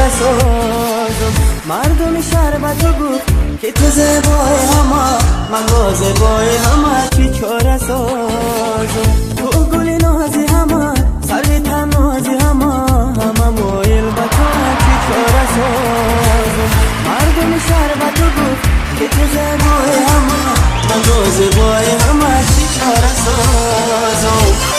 چاره سازم. مردم شربت گفت که تو زیبای همه، من با زیبای همه چی چاره سازم. تو گلی نازی همه، سروی تن نازی همه، همه مایل به تو چی چاره سازم. مردم شربت گفت که تو زیبای همه، من با زیبای همه چی چاره سازم.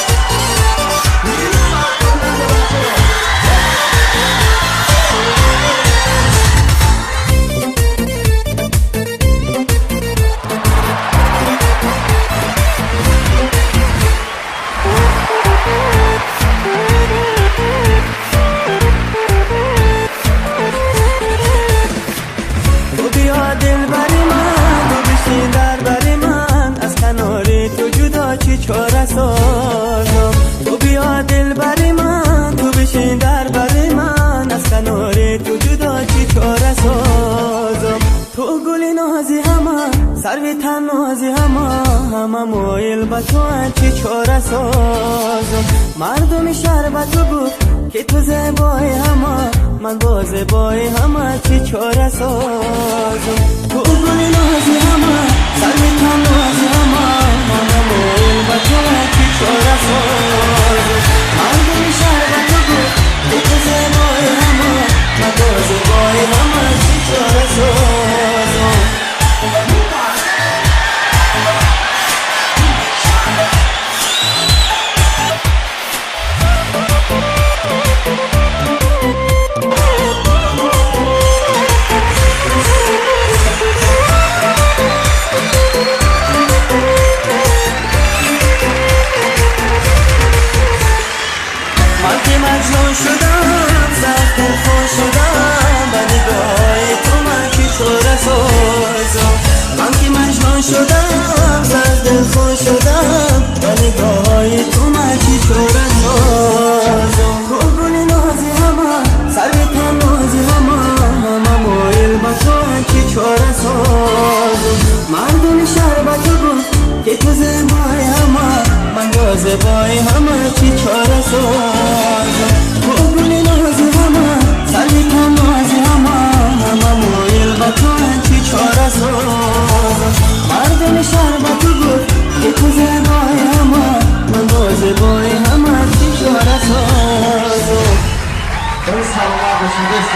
چاره سازم. تو بیا دل بری من، تو بشین در بری من، از کنار تو جدا چی چاره سازم. تو گلی نازی همه، سروی تن نازی همه، همه مایل به تو چی چاره سازم. مردم شربت گفت که تو زیبای همه، من با زیبای همه چی چاره سازم. تو گلی نازی همه، سروی تن نازی همه، همه مایل به تو چی چاره سازم. مردم شربت گفت که تو زیبای همه، من با زیبای همه چی چاره سازم. مجنون شدم، سخت دلخور شدم، به نگاه تو من چی چاره سازم. من که مجنون شدم، سخت دلخور شدم، به نگاه تو من چی چاره سازم. تو گلی نازی همه، سروی تن نازی همه، همه مایل به تو چی چاره سازم. مردم شربت گفت که تو زیبای همه، من با زیبای همه چی چاره سازم. تو گلی نازی همه، سروی تن نازی همه، همه مایل به تو چی چاره سازم. مردم شربت گفت که تو زیبای همه، من با زیبای همه چی چاره سازم. درست هوا باشین. درست